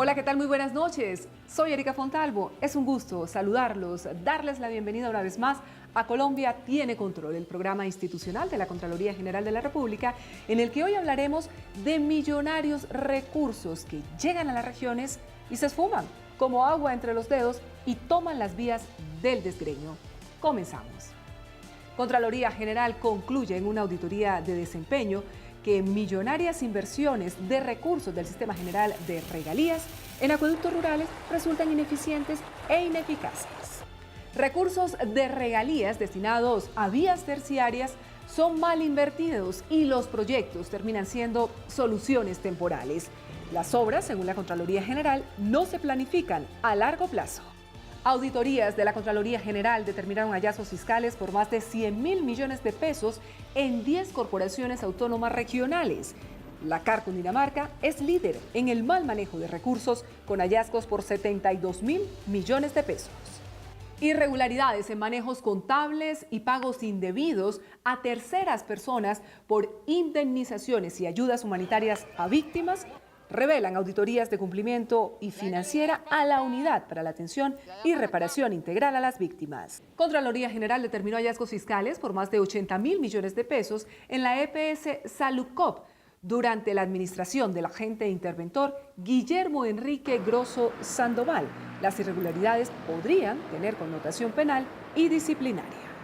Hola, ¿qué tal? Muy buenas noches. Soy Erika Fontalvo. Es un gusto saludarlos, darles la bienvenida una vez más a Colombia Tiene Control, el programa institucional de la Contraloría General de la República, en el que hoy hablaremos de millonarios recursos que llegan a las regiones y se esfuman como agua entre los dedos y toman las vías del desgreño. Comenzamos. Contraloría General concluye en una auditoría de desempeño que millonarias inversiones de recursos del Sistema General de Regalías en acueductos rurales resultan ineficientes e ineficaces. Recursos de regalías destinados a vías terciarias son mal invertidos y los proyectos terminan siendo soluciones temporales. Las obras, según la Contraloría General, no se planifican a largo plazo. Auditorías de la Contraloría General determinaron hallazgos fiscales por más de 100.000 millones de pesos en 10 corporaciones autónomas regionales. La CAR Cundinamarca es líder en el mal manejo de recursos con hallazgos por 72.000 millones de pesos. Irregularidades en manejos contables y pagos indebidos a terceras personas por indemnizaciones y ayudas humanitarias a víctimas revelan auditorías de cumplimiento y financiera a la Unidad para la Atención y Reparación Integral a las Víctimas. Contraloría General determinó hallazgos fiscales por más de 80.000 millones de pesos en la EPS Salucop durante la administración del agente interventor Guillermo Enrique Grosso Sandoval. Las irregularidades podrían tener connotación penal y disciplinaria.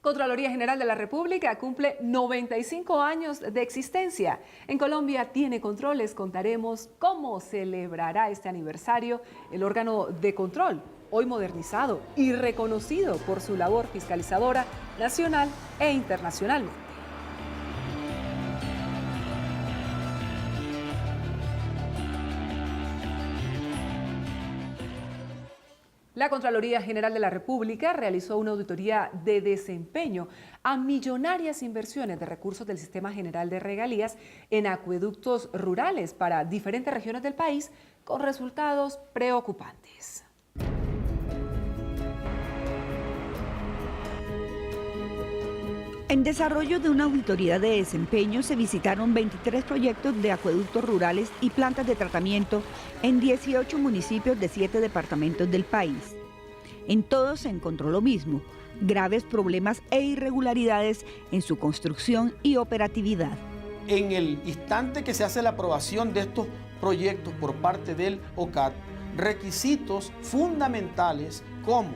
Contraloría General de la República cumple 95 años de existencia. En Colombia Tiene Control, les contaremos cómo celebrará este aniversario el órgano de control, hoy modernizado y reconocido por su labor fiscalizadora nacional e internacionalmente. La Contraloría General de la República realizó una auditoría de desempeño a millonarias inversiones de recursos del Sistema General de Regalías en acueductos rurales para diferentes regiones del país con resultados preocupantes. En desarrollo de una auditoría de desempeño se visitaron 23 proyectos de acueductos rurales y plantas de tratamiento en 18 municipios de 7 departamentos del país. En todos se encontró lo mismo, graves problemas e irregularidades en su construcción y operatividad. En el instante que se hace la aprobación de estos proyectos por parte del OCAT, requisitos fundamentales como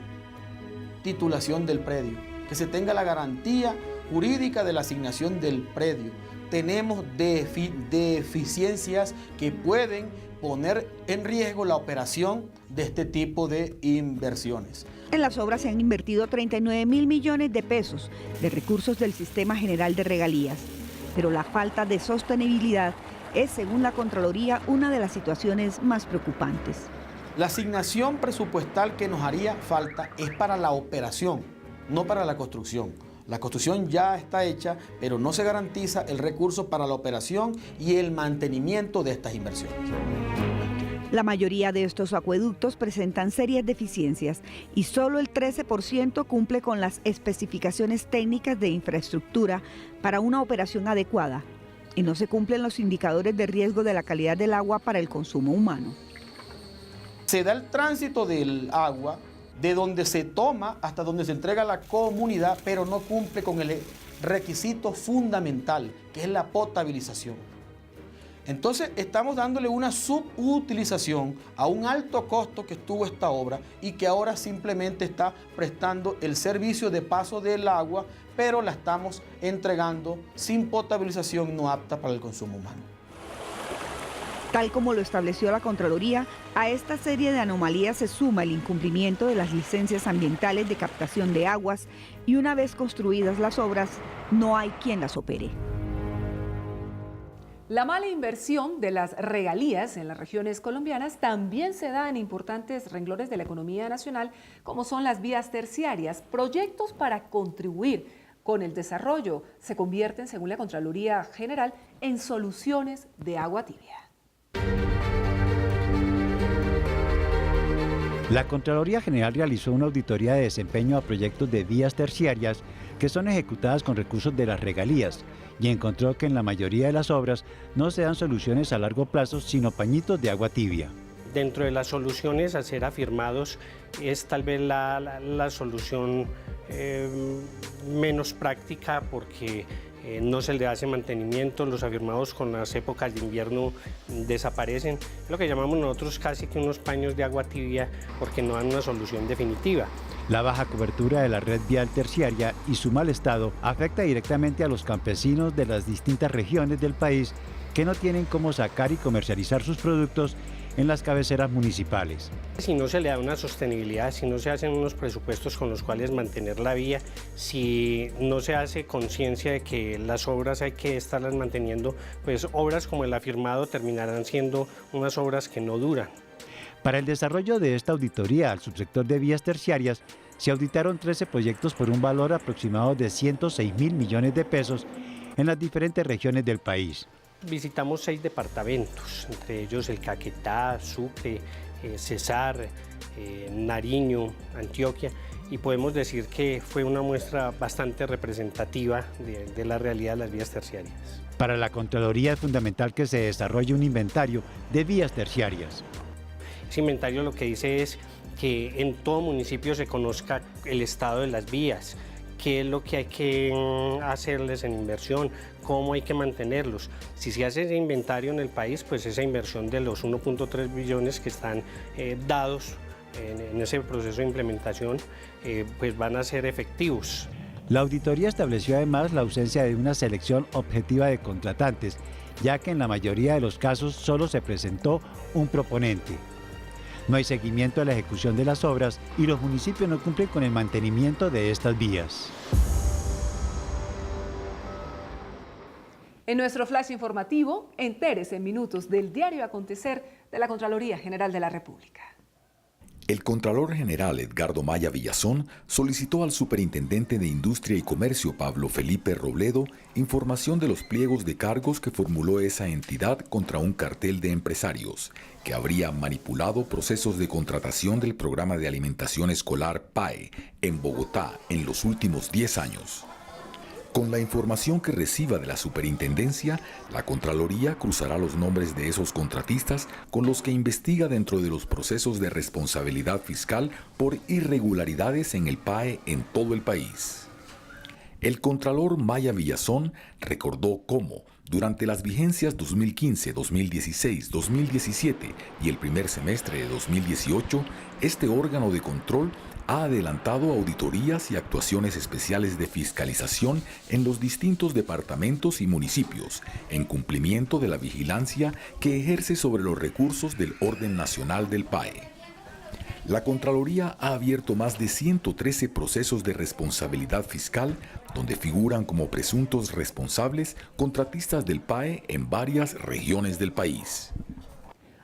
titulación del predio, que se tenga la garantía jurídica de la asignación del predio. Tenemos deficiencias que pueden poner en riesgo la operación de este tipo de inversiones. En las obras se han invertido 39.000 millones de pesos de recursos del Sistema General de Regalías, pero la falta de sostenibilidad es, según la Contraloría, una de las situaciones más preocupantes. La asignación presupuestal que nos haría falta es para la operación, no para la construcción. La construcción ya está hecha, pero no se garantiza el recurso para la operación y el mantenimiento de estas inversiones. La mayoría de estos acueductos presentan serias deficiencias y solo el 13% cumple con las especificaciones técnicas de infraestructura para una operación adecuada y no se cumplen los indicadores de riesgo de la calidad del agua para el consumo humano. Se da el tránsito del agua de donde se toma hasta donde se entrega a la comunidad, pero no cumple con el requisito fundamental, que es la potabilización. Entonces estamos dándole una subutilización a un alto costo que tuvo esta obra y que ahora simplemente está prestando el servicio de paso del agua, pero la estamos entregando sin potabilización, no apta para el consumo humano. Tal como lo estableció la Contraloría, a esta serie de anomalías se suma el incumplimiento de las licencias ambientales de captación de aguas y una vez construidas las obras, no hay quien las opere. La mala inversión de las regalías en las regiones colombianas también se da en importantes renglones de la economía nacional, como son las vías terciarias. Proyectos para contribuir con el desarrollo se convierten, según la Contraloría General, en soluciones de agua tibia. La Contraloría General realizó una auditoría de desempeño a proyectos de vías terciarias que son ejecutadas con recursos de las regalías y encontró que en la mayoría de las obras no se dan soluciones a largo plazo, sino pañitos de agua tibia. Dentro de las soluciones a ser afirmados es tal vez la solución menos práctica porque no se le hace mantenimiento, los afirmados con las épocas de invierno desaparecen, lo que llamamos nosotros casi que unos paños de agua tibia porque no dan una solución definitiva. La baja cobertura de la red vial terciaria y su mal estado afecta directamente a los campesinos de las distintas regiones del país que no tienen cómo sacar y comercializar sus productos en las cabeceras municipales. Si no se le da una sostenibilidad, si no se hacen unos presupuestos con los cuales mantener la vía, si no se hace conciencia de que las obras hay que estarlas manteniendo, pues obras como el afirmado terminarán siendo unas obras que no duran. Para el desarrollo de esta auditoría al subsector de vías terciarias, se auditaron 13 proyectos por un valor aproximado de 106.000 millones de pesos en las diferentes regiones del país. Visitamos 6 departamentos, entre ellos el Caquetá, Sucre, Cesar, Nariño, Antioquia, y podemos decir que fue una muestra bastante representativa de la realidad de las vías terciarias. Para la Contraloría es fundamental que se desarrolle un inventario de vías terciarias. Ese inventario lo que dice es que en todo municipio se conozca el estado de las vías, qué es lo que hay que hacerles en inversión, cómo hay que mantenerlos. Si se hace ese inventario en el país, pues esa inversión de los 1.3 billones que están dados en ese proceso de implementación, pues van a ser efectivos. La auditoría estableció además la ausencia de una selección objetiva de contratantes, ya que en la mayoría de los casos solo se presentó un proponente. No hay seguimiento de la ejecución de las obras y los municipios no cumplen con el mantenimiento de estas vías. En nuestro flash informativo, entérese en minutos del diario acontecer de la Contraloría General de la República. El Contralor General Edgardo Maya Villazón solicitó al Superintendente de Industria y Comercio Pablo Felipe Robledo información de los pliegos de cargos que formuló esa entidad contra un cartel de empresarios que habría manipulado procesos de contratación del programa de alimentación escolar PAE en Bogotá en los últimos 10 años. Con la información que reciba de la Superintendencia, la Contraloría cruzará los nombres de esos contratistas con los que investiga dentro de los procesos de responsabilidad fiscal por irregularidades en el PAE en todo el país. El Contralor Maya Villazón recordó cómo, durante las vigencias 2015, 2016, 2017 y el primer semestre de 2018, este órgano de control ha adelantado auditorías y actuaciones especiales de fiscalización en los distintos departamentos y municipios, en cumplimiento de la vigilancia que ejerce sobre los recursos del orden nacional del PAE. La Contraloría ha abierto más de 113 procesos de responsabilidad fiscal, donde figuran como presuntos responsables contratistas del PAE en varias regiones del país.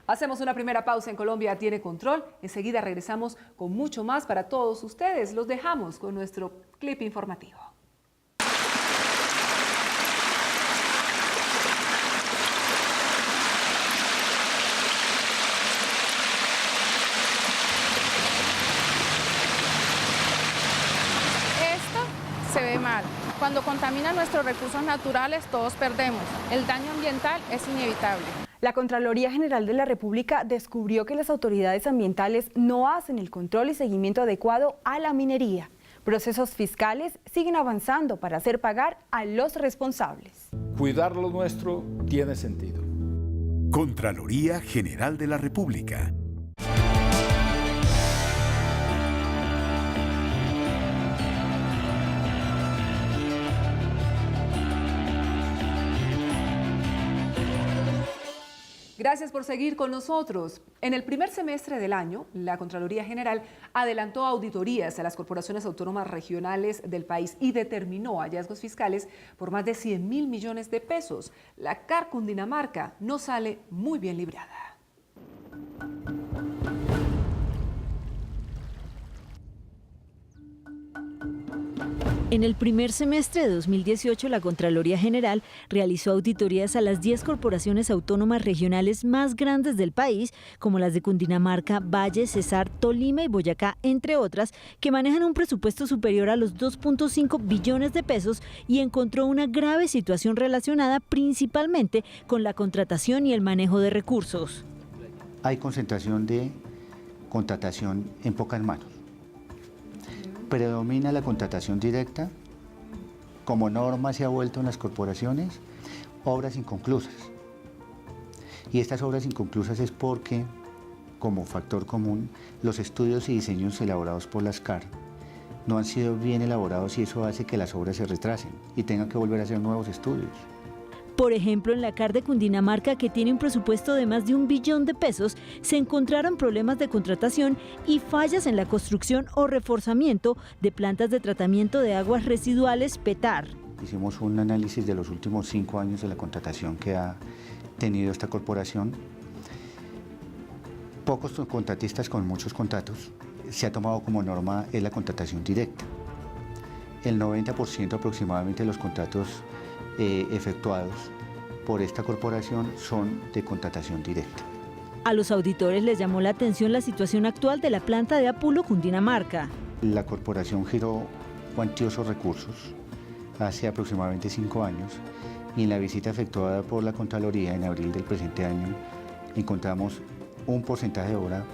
Hacemos una primera pausa en Colombia Tiene Control. Enseguida regresamos con mucho más para todos ustedes. Los dejamos con nuestro clip informativo. Esto se ve mal. Cuando contamina nuestros recursos naturales, todos perdemos. El daño ambiental es inevitable. La Contraloría General de la República descubrió que las autoridades ambientales no hacen el control y seguimiento adecuado a la minería. Procesos fiscales siguen avanzando para hacer pagar a los responsables. Cuidar lo nuestro tiene sentido. Contraloría General de la República. Gracias por seguir con nosotros. En el primer semestre del año, la Contraloría General adelantó auditorías a las corporaciones autónomas regionales del país y determinó hallazgos fiscales por más de 100.000 millones de pesos. La CAR Cundinamarca no sale muy bien librada. En el primer semestre de 2018, la Contraloría General realizó auditorías a las 10 corporaciones autónomas regionales más grandes del país, como las de Cundinamarca, Valle, Cesar, Tolima y Boyacá, entre otras, que manejan un presupuesto superior a los 2.5 billones de pesos y encontró una grave situación relacionada principalmente con la contratación y el manejo de recursos. hay concentración de contratación en pocas manos. Predomina la contratación directa, como norma se ha vuelto en las corporaciones, obras inconclusas. Y estas obras inconclusas es porque, como factor común, los estudios y diseños elaborados por las CAR no han sido bien elaborados y eso hace que las obras se retrasen y tengan que volver a hacer nuevos estudios. Por ejemplo, en la CAR de Cundinamarca, que tiene un presupuesto de más de 1 billón de pesos, se encontraron problemas de contratación y fallas en la construcción o reforzamiento de plantas de tratamiento de aguas residuales PETAR. Hicimos un análisis de los últimos 5 años de la contratación que ha tenido esta corporación. Pocos contratistas con muchos contratos. Se ha tomado como norma es la contratación directa. El 90% aproximadamente de los contratos efectuados por esta corporación son de contratación directa. A los auditores les llamó la atención la situación actual de la planta de Apulo, Cundinamarca. La corporación giró cuantiosos recursos hace aproximadamente 5 años y en la visita efectuada por la Contraloría en abril del presente año encontramos un porcentaje de obra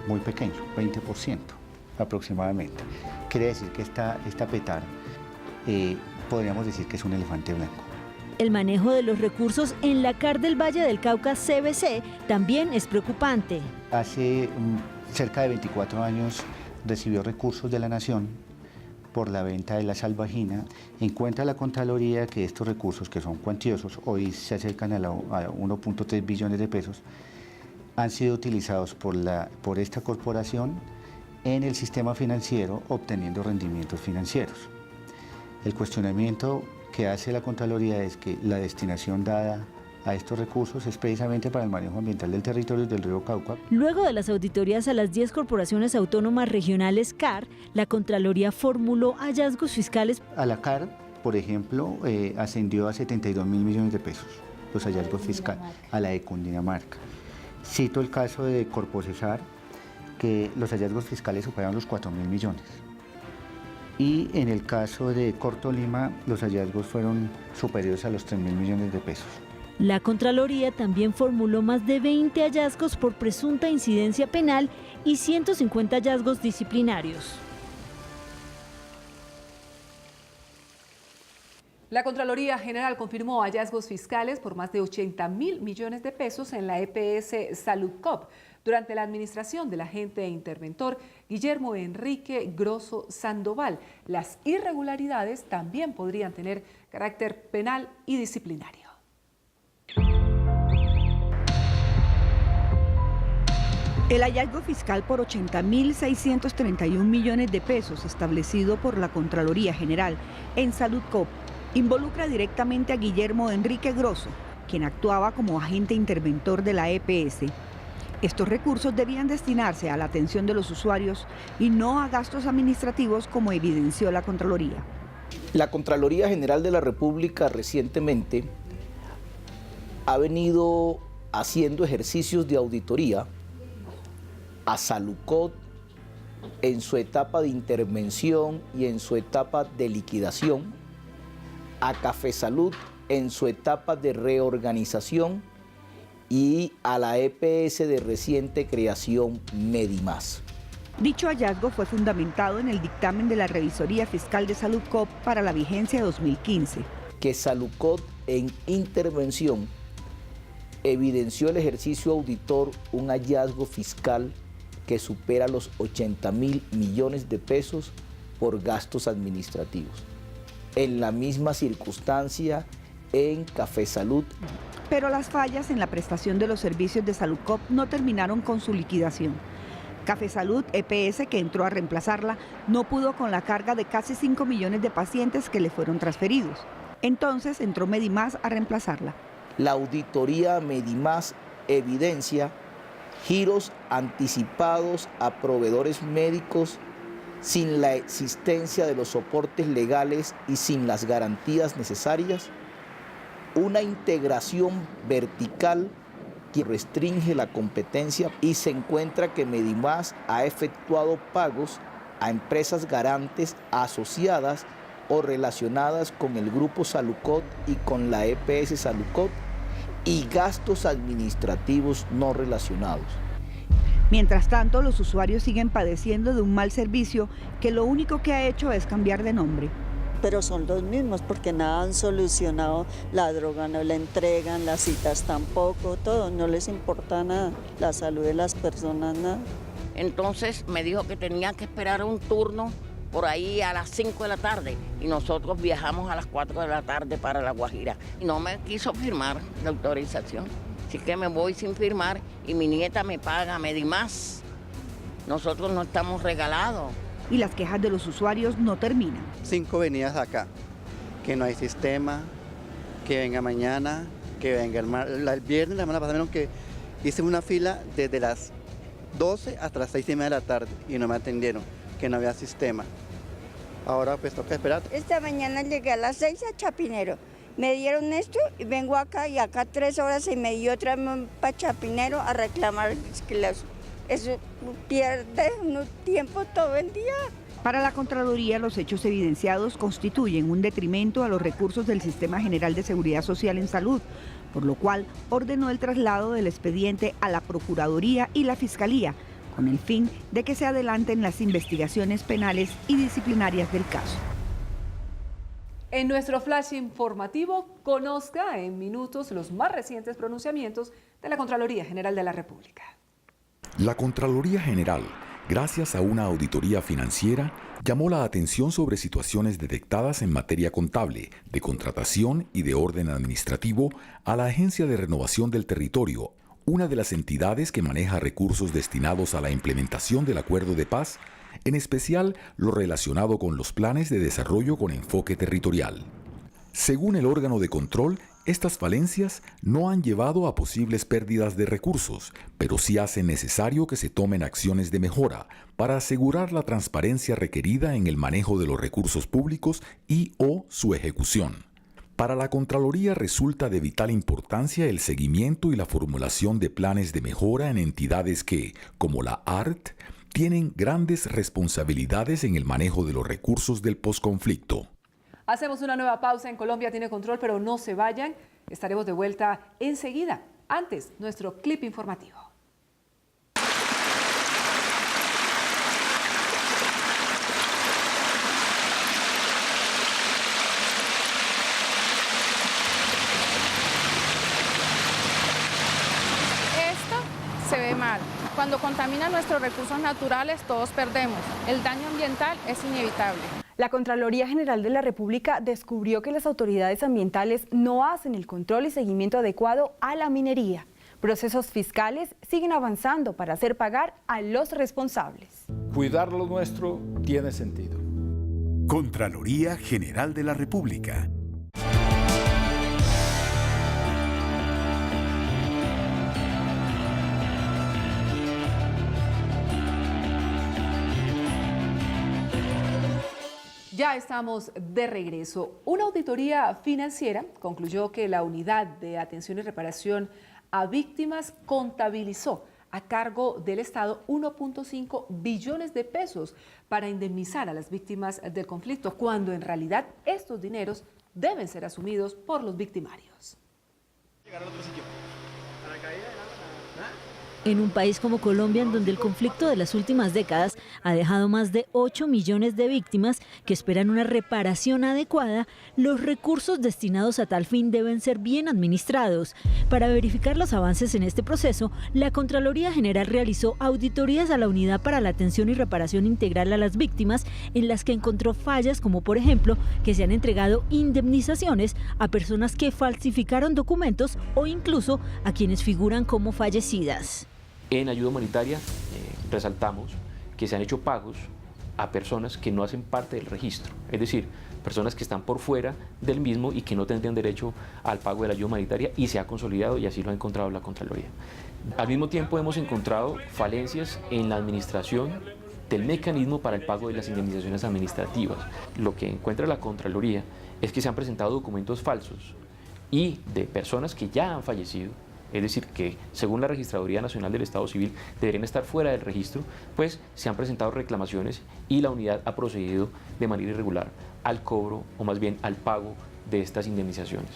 muy pequeño, 20% aproximadamente. Quiere decir que esta PETAR podríamos decir que es un elefante blanco. El manejo de los recursos en la CAR del Valle del Cauca CBC también es preocupante. Hace cerca de 24 años recibió recursos de la Nación por la venta de la salvajina. Encuentra la Contraloría que estos recursos, que son cuantiosos, hoy se acercan a 1.3 billones de pesos, han sido utilizados por esta corporación en el sistema financiero obteniendo rendimientos financieros. El cuestionamiento que hace la Contraloría es que la destinación dada a estos recursos es precisamente para el manejo ambiental del territorio del río Cauca. Luego de las auditorías a las 10 corporaciones autónomas regionales CAR, la Contraloría formuló hallazgos fiscales. A la CAR, por ejemplo, ascendió a 72.000 millones de pesos los hallazgos fiscales, a la de Cundinamarca. Cito el caso de Corpocesar, que los hallazgos fiscales superaron los 4.000 millones. Y en el caso de Cortolima, los hallazgos fueron superiores a los 3.000 millones de pesos. La Contraloría también formuló más de 20 hallazgos por presunta incidencia penal y 150 hallazgos disciplinarios. La Contraloría General confirmó hallazgos fiscales por más de 80.000 millones de pesos en la EPS Saludcop durante la administración del agente e interventor Guillermo Enrique Grosso Sandoval. Las irregularidades también podrían tener carácter penal y disciplinario. El hallazgo fiscal por 80.631 millones de pesos establecido por la Contraloría General en Saludcop involucra directamente a Guillermo Enrique Grosso, quien actuaba como agente interventor de la EPS. Estos recursos debían destinarse a la atención de los usuarios y no a gastos administrativos, como evidenció la Contraloría. La Contraloría General de la República recientemente ha venido haciendo ejercicios de auditoría a Saludcop en su etapa de intervención y en su etapa de liquidación, a Cafesalud en su etapa de reorganización y a la EPS de reciente creación Medimás. Dicho hallazgo fue fundamentado en el dictamen de la Revisoría Fiscal de Saludcop para la vigencia 2015. Que Saludcop en intervención evidenció el ejercicio auditor un hallazgo fiscal que supera los 80.000 millones de pesos por gastos administrativos. En la misma circunstancia en Cafesalud. Pero las fallas en la prestación de los servicios de Saludcop no terminaron con su liquidación. Cafesalud EPS, que entró a reemplazarla, no pudo con la carga de casi 5 millones de pacientes que le fueron transferidos. Entonces entró Medimás a reemplazarla. La auditoría Medimás evidencia giros anticipados a proveedores médicos sin la existencia de los soportes legales y sin las garantías necesarias, una integración vertical que restringe la competencia y se encuentra que Medimás ha efectuado pagos a empresas garantes asociadas o relacionadas con el Grupo Saludcop y con la EPS Saludcop y gastos administrativos no relacionados. Mientras tanto, los usuarios siguen padeciendo de un mal servicio que lo único que ha hecho es cambiar de nombre. Pero son los mismos porque nada han solucionado, la droga no la entregan, las citas tampoco, todo, no les importa nada, la salud de las personas nada. Entonces me dijo que tenía que esperar un turno por ahí a las 5 de la tarde y nosotros viajamos a las 4 de la tarde para La Guajira y no me quiso firmar la autorización. Así que me voy sin firmar y mi nieta me paga, me di más. Nosotros no estamos regalados. Y las quejas de los usuarios no terminan. 5 venidas acá, que no hay sistema, que venga mañana, que venga el viernes, la semana pasada, que hice una fila desde las 12 hasta las 6:30 de la tarde y no me atendieron, que no había sistema. Ahora pues toca esperar. Esta mañana llegué a las 6 a Chapinero. Me dieron esto y vengo acá y acá 3 horas y media otra vez para Chapinero a reclamar que eso pierde uno tiempo todo el día. Para la Contraloría, los hechos evidenciados constituyen un detrimento a los recursos del Sistema General de Seguridad Social en Salud, por lo cual ordenó el traslado del expediente a la Procuraduría y la Fiscalía, con el fin de que se adelanten las investigaciones penales y disciplinarias del caso. En nuestro flash informativo, conozca en minutos los más recientes pronunciamientos de la Contraloría General de la República. La Contraloría General, gracias a una auditoría financiera, llamó la atención sobre situaciones detectadas en materia contable, de contratación y de orden administrativo a la Agencia de Renovación del Territorio, una de las entidades que maneja recursos destinados a la implementación del Acuerdo de Paz, en especial lo relacionado con los planes de desarrollo con enfoque territorial. Según el órgano de control, estas falencias no han llevado a posibles pérdidas de recursos, pero sí hacen necesario que se tomen acciones de mejora para asegurar la transparencia requerida en el manejo de los recursos públicos y/o su ejecución. Para la Contraloría resulta de vital importancia el seguimiento y la formulación de planes de mejora en entidades que, como la ART, tienen grandes responsabilidades en el manejo de los recursos del posconflicto. Hacemos una nueva pausa en Colombia Tiene Control, pero no se vayan. Estaremos de vuelta enseguida. Antes, nuestro clip informativo. Esto se ve mal. Cuando contaminan nuestros recursos naturales, todos perdemos. El daño ambiental es inevitable. La Contraloría General de la República descubrió que las autoridades ambientales no hacen el control y seguimiento adecuado a la minería. Procesos fiscales siguen avanzando para hacer pagar a los responsables. Cuidar lo nuestro tiene sentido. Contraloría General de la República. Ya estamos de regreso. Una auditoría financiera concluyó que la Unidad de Atención y Reparación a Víctimas contabilizó a cargo del Estado 1.5 billones de pesos para indemnizar a las víctimas del conflicto, cuando en realidad estos dineros deben ser asumidos por los victimarios. En un país como Colombia, en donde el conflicto de las últimas décadas ha dejado más de 8 millones de víctimas que esperan una reparación adecuada, los recursos destinados a tal fin deben ser bien administrados. Para verificar los avances en este proceso, la Contraloría General realizó auditorías a la Unidad para la Atención y Reparación Integral a las Víctimas, en las que encontró fallas como, por ejemplo, que se han entregado indemnizaciones a personas que falsificaron documentos o incluso a quienes figuran como fallecidas. En ayuda humanitaria resaltamos que se han hecho pagos a personas que no hacen parte del registro, es decir, personas que están por fuera del mismo y que no tendrían derecho al pago de la ayuda humanitaria, y se ha consolidado y así lo ha encontrado la Contraloría. Al mismo tiempo hemos encontrado falencias en la administración del mecanismo para el pago de las indemnizaciones administrativas. Lo que encuentra la Contraloría es que se han presentado documentos falsos y de personas que ya han fallecido, es decir, que según la Registraduría Nacional del Estado Civil deberían estar fuera del registro, pues se han presentado reclamaciones y la unidad ha procedido de manera irregular al cobro, o más bien al pago de estas indemnizaciones.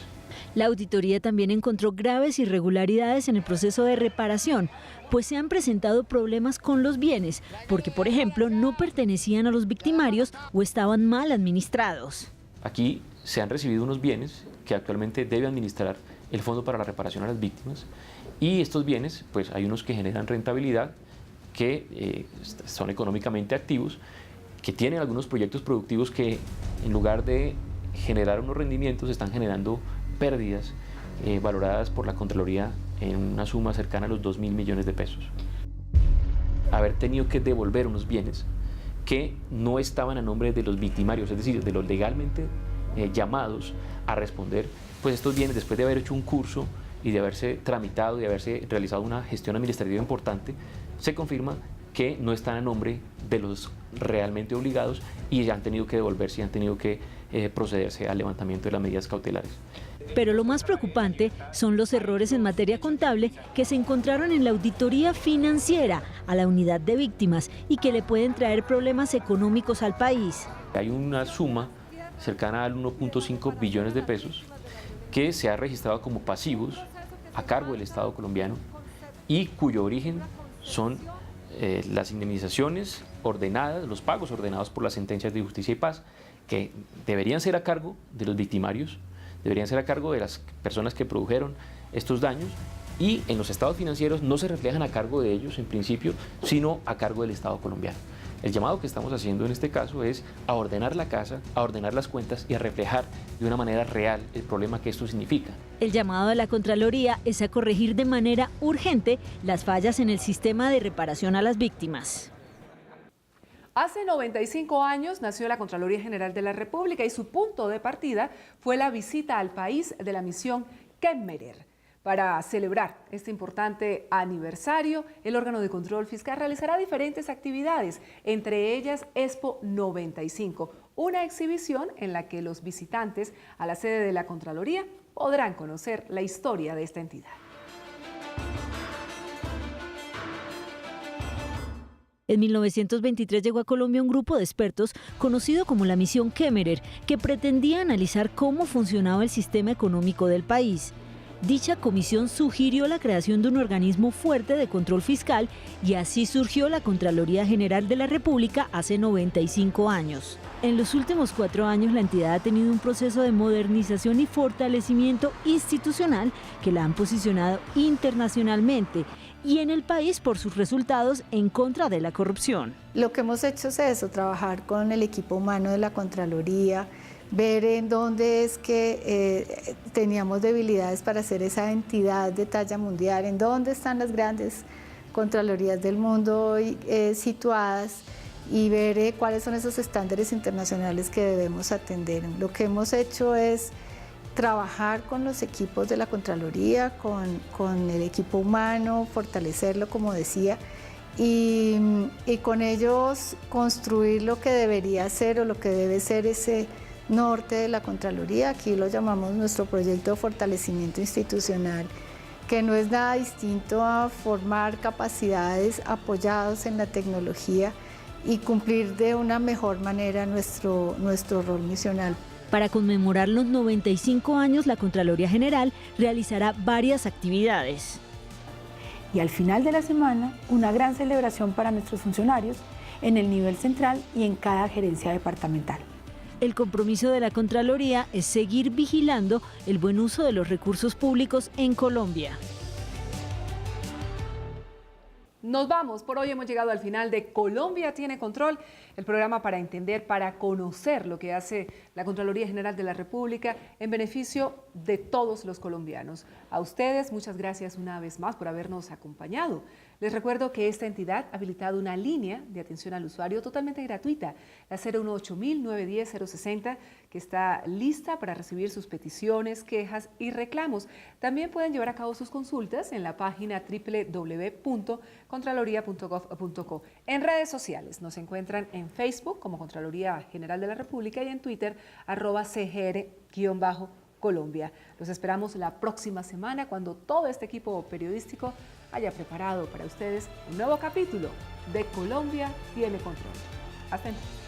La auditoría también encontró graves irregularidades en el proceso de reparación, pues se han presentado problemas con los bienes, porque por ejemplo no pertenecían a los victimarios o estaban mal administrados. Aquí se han recibido unos bienes que actualmente debe administrar el Fondo para la Reparación a las Víctimas, y estos bienes, pues hay unos que generan rentabilidad, que son económicamente activos, que tienen algunos proyectos productivos que en lugar de generar unos rendimientos están generando pérdidas valoradas por la Contraloría en una suma cercana a los 2.000 millones de pesos. Haber tenido que devolver unos bienes que no estaban a nombre de los victimarios, es decir, de los legalmente llamados a responder, pues estos bienes, después de haber hecho un curso y de haberse tramitado, de haberse realizado una gestión administrativa importante, se confirma que no están a nombre de los realmente obligados y ya han tenido que devolverse y han tenido que procederse al levantamiento de las medidas cautelares. Pero lo más preocupante son los errores en materia contable que se encontraron en la auditoría financiera a la unidad de víctimas y que le pueden traer problemas económicos al país. Hay una suma cercana al 1.5 billones de pesos que se ha registrado como pasivos a cargo del Estado colombiano y cuyo origen son las indemnizaciones ordenadas, los pagos ordenados por las sentencias de justicia y paz, que deberían ser a cargo de los victimarios, deberían ser a cargo de las personas que produjeron estos daños, y en los estados financieros no se reflejan a cargo de ellos en principio, sino a cargo del Estado colombiano. El llamado que estamos haciendo en este caso es a ordenar la casa, a ordenar las cuentas y a reflejar de una manera real el problema que esto significa. El llamado de la Contraloría es a corregir de manera urgente las fallas en el sistema de reparación a las víctimas. Hace 95 años nació la Contraloría General de la República y su punto de partida fue la visita al país de la misión Kemmerer. Para celebrar este importante aniversario, el órgano de control fiscal realizará diferentes actividades, entre ellas Expo 95, una exhibición en la que los visitantes a la sede de la Contraloría podrán conocer la historia de esta entidad. En 1923 llegó a Colombia un grupo de expertos conocido como la Misión Kemmerer, que pretendía analizar cómo funcionaba el sistema económico del país. Dicha comisión sugirió la creación de un organismo fuerte de control fiscal y así surgió la Contraloría General de la República hace 95 años. En los últimos 4 años la entidad ha tenido un proceso de modernización y fortalecimiento institucional que la han posicionado internacionalmente y en el país por sus resultados en contra de la corrupción. Lo que hemos hecho es eso, trabajar con el equipo humano de la Contraloría, ver en dónde es que teníamos debilidades para hacer esa entidad de talla mundial, en dónde están las grandes Contralorías del mundo situadas y ver cuáles son esos estándares internacionales que debemos atender. Lo que hemos hecho es trabajar con los equipos de la Contraloría, con el equipo humano, fortalecerlo, como decía, y con ellos construir lo que debería ser o lo que debe ser ese norte de la Contraloría. Aquí lo llamamos nuestro proyecto de fortalecimiento institucional, que no es nada distinto a formar capacidades apoyados en la tecnología y cumplir de una mejor manera nuestro rol misional. Para conmemorar los 95 años, la Contraloría General realizará varias actividades. Y al final de la semana, una gran celebración para nuestros funcionarios en el nivel central y en cada gerencia departamental. El compromiso de la Contraloría es seguir vigilando el buen uso de los recursos públicos en Colombia. Nos vamos. Por hoy hemos llegado al final de Colombia tiene control, el programa para entender, para conocer lo que hace la Contraloría General de la República en beneficio de todos los colombianos. A ustedes, muchas gracias una vez más por habernos acompañado. Les recuerdo que esta entidad ha habilitado una línea de atención al usuario totalmente gratuita, la 018-910-060, que está lista para recibir sus peticiones, quejas y reclamos. También pueden llevar a cabo sus consultas en la página www.contraloría.gov.co. En redes sociales nos encuentran en Facebook como Contraloría General de la República y en Twitter @cgr_Colombia. Los esperamos la próxima semana cuando todo este equipo periodístico haya preparado para ustedes un nuevo capítulo de Colombia tiene control. Hasta entonces.